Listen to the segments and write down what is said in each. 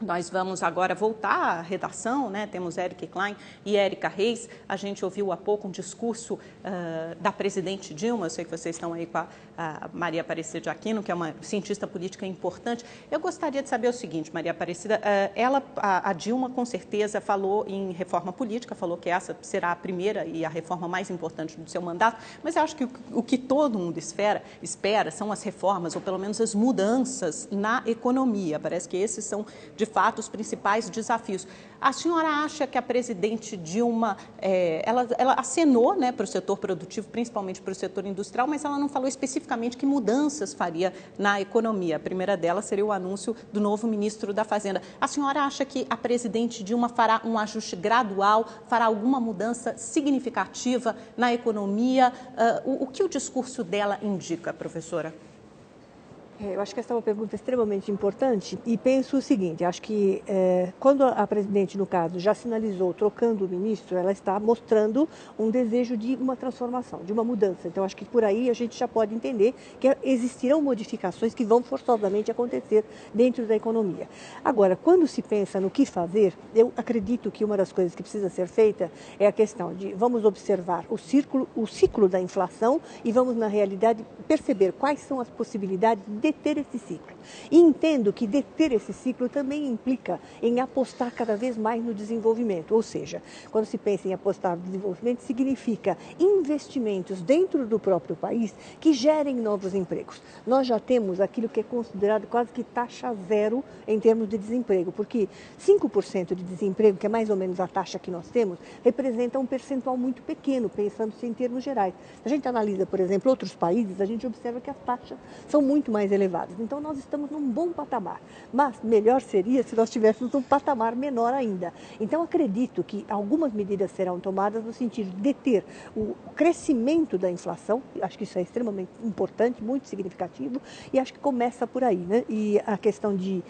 Nós vamos agora voltar à redação, né? Temos Eric Klein e Érica Reis. A gente ouviu há pouco um discurso da presidente Dilma. Eu sei que vocês estão aí com a Maria Aparecida de Aquino, que é uma cientista política importante. Eu gostaria de saber o seguinte, Maria Aparecida, a Dilma com certeza falou em reforma política, falou que essa será a primeira e a reforma mais importante do seu mandato, mas eu acho que o que todo mundo espera são as reformas, ou pelo menos as mudanças na economia. Parece que esses são, de fato, os principais desafios. A senhora acha que a presidente Dilma, ela acenou, né, para o setor produtivo, principalmente para o setor industrial, mas ela não falou especificamente que mudanças faria na economia. A primeira delas seria o anúncio do novo ministro da Fazenda. A senhora acha que a presidente Dilma fará um ajuste gradual, fará alguma mudança significativa na economia? O que o discurso dela indica, professora? Eu acho que essa é uma pergunta extremamente importante e penso o seguinte, acho que quando a presidente, no caso, já sinalizou trocando o ministro, ela está mostrando um desejo de uma transformação, de uma mudança. Então, acho que por aí a gente já pode entender que existirão modificações que vão forçosamente acontecer dentro da economia. Agora, quando se pensa no que fazer, eu acredito que uma das coisas que precisa ser feita é a questão de vamos observar o ciclo da inflação e vamos, na realidade, perceber quais são as possibilidades de deter esse ciclo. E entendo que deter esse ciclo também implica em apostar cada vez mais no desenvolvimento. Ou seja, quando se pensa em apostar no desenvolvimento, significa investimentos dentro do próprio país que gerem novos empregos. Nós já temos aquilo que é considerado quase que taxa zero em termos de desemprego, porque 5% de desemprego, que é mais ou menos a taxa que nós temos, representa um percentual muito pequeno, pensando-se em termos gerais. Se a gente analisa, por exemplo, outros países, a gente observa que as taxas são muito mais elevadas. Então, nós estamos num bom patamar, mas melhor seria se nós estivéssemos num patamar menor ainda. Então, acredito que algumas medidas serão tomadas no sentido de deter o crescimento da inflação, acho que isso é extremamente importante, muito significativo, e acho que começa por aí, né? E a questão de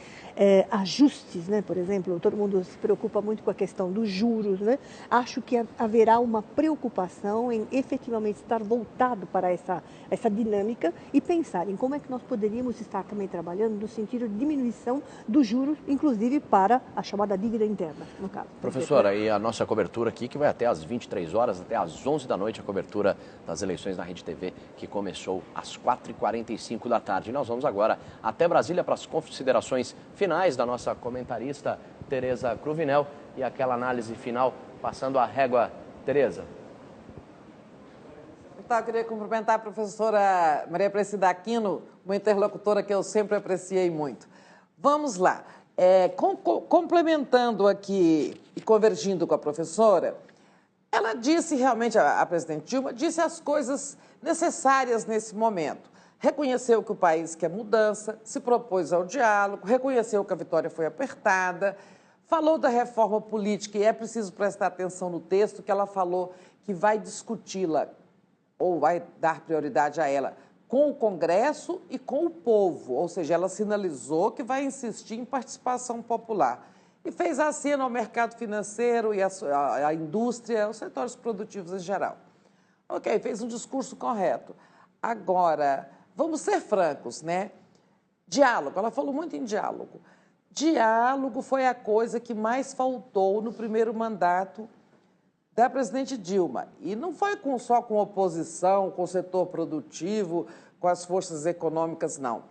ajustes, né? Por exemplo, todo mundo se preocupa muito com a questão dos juros, né? Acho que haverá uma preocupação em efetivamente estar voltado para essa dinâmica e pensar em como é que nós poderíamos estar também trabalhando no sentido de diminuição dos juros, inclusive para a chamada dívida interna, no caso. Professora, e a nossa cobertura aqui, que vai até às 23 horas, até às 11 da noite, a cobertura das eleições na Rede TV, que começou às 4h45 da tarde. E nós vamos agora até Brasília para as considerações finais da nossa comentarista Tereza Cruvinel e aquela análise final, passando a régua. Tereza. Então, eu queria cumprimentar a professora Maria Aparecida Aquino, uma interlocutora que eu sempre apreciei muito. Vamos lá. Complementando aqui e convergindo com a professora, ela disse realmente, a presidente Dilma, disse as coisas necessárias nesse momento. Reconheceu que o país quer mudança, se propôs ao diálogo, reconheceu que a vitória foi apertada, falou da reforma política e é preciso prestar atenção no texto que ela falou que vai discuti-la ou vai dar prioridade a ela com o Congresso e com o povo, ou seja, ela sinalizou que vai insistir em participação popular. E fez aceno ao mercado financeiro e à indústria, aos setores produtivos em geral. Ok, fez um discurso correto. Agora, vamos ser francos, né? Diálogo, ela falou muito em diálogo. Diálogo foi a coisa que mais faltou no primeiro mandato da presidente Dilma. E não foi só com oposição, com o setor produtivo, com as forças econômicas, não.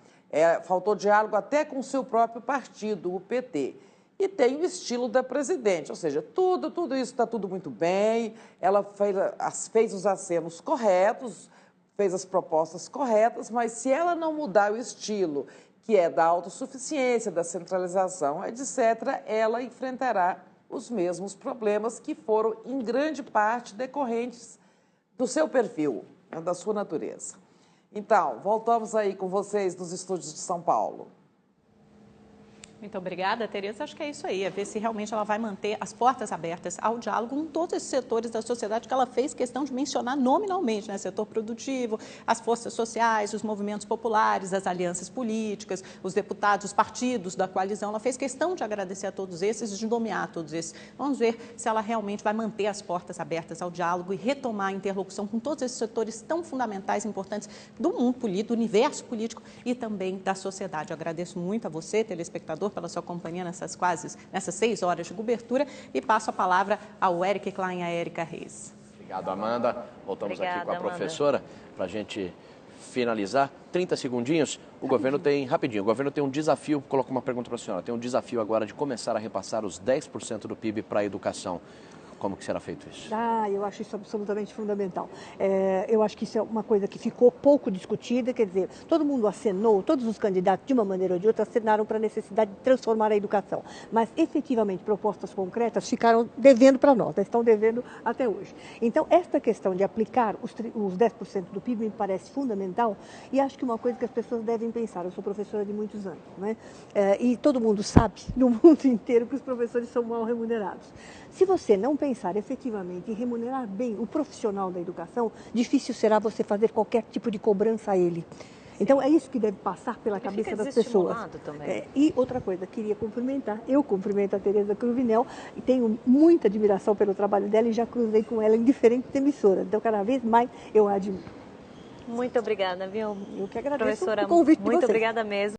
Faltou diálogo até com o seu próprio partido, o PT. E tem o estilo da presidente, ou seja, tudo isso está tudo muito bem, ela fez os acenos corretos, fez as propostas corretas, mas se ela não mudar o estilo, que é da autossuficiência, da centralização, etc., ela enfrentará os mesmos problemas que foram, em grande parte, decorrentes do seu perfil, da sua natureza. Então, voltamos aí com vocês nos estúdios de São Paulo. Muito obrigada, Tereza. Acho que é isso aí, é ver se realmente ela vai manter as portas abertas ao diálogo com todos esses setores da sociedade que ela fez questão de mencionar nominalmente, né? Setor produtivo, as forças sociais, os movimentos populares, as alianças políticas, os deputados, os partidos da coalizão. Ela fez questão de agradecer a todos esses, de nomear todos esses. Vamos ver se ela realmente vai manter as portas abertas ao diálogo e retomar a interlocução com todos esses setores tão fundamentais e importantes do mundo político, do universo político e também da sociedade. Eu agradeço muito a você, telespectador, pela sua companhia nessas 6 horas de cobertura e passo a palavra ao Eric Klein e à Érica Reis. Obrigado, Amanda. Voltamos Obrigada, aqui com a Amanda. Professora para a gente finalizar. 30 segundinhos. O governo tem um desafio, vou colocar uma pergunta para a senhora, tem um desafio agora de começar a repassar os 10% do PIB para a educação. Como que será feito isso? Eu acho isso absolutamente fundamental. Eu acho que isso é uma coisa que ficou pouco discutida, quer dizer, todo mundo acenou, todos os candidatos, de uma maneira ou de outra, acenaram para a necessidade de transformar a educação. Mas, efetivamente, propostas concretas ficaram devendo para nós, estão devendo até hoje. Então, esta questão de aplicar os 10% do PIB me parece fundamental e acho que uma coisa que as pessoas devem pensar, eu sou professora de muitos anos, né? E todo mundo sabe, no mundo inteiro, que os professores são mal remunerados. Se você não pensar efetivamente em remunerar bem o profissional da educação, difícil será você fazer qualquer tipo de cobrança a ele. Então, é isso que deve passar pela cabeça das pessoas. E outra coisa, queria cumprimentar, eu cumprimento a Tereza Cruvinel e tenho muita admiração pelo trabalho dela e já cruzei com ela em diferentes emissoras. Então, cada vez mais eu a admiro. Muito obrigada, viu? Eu que agradeço Professora, o convite de muito vocês. obrigada mesmo.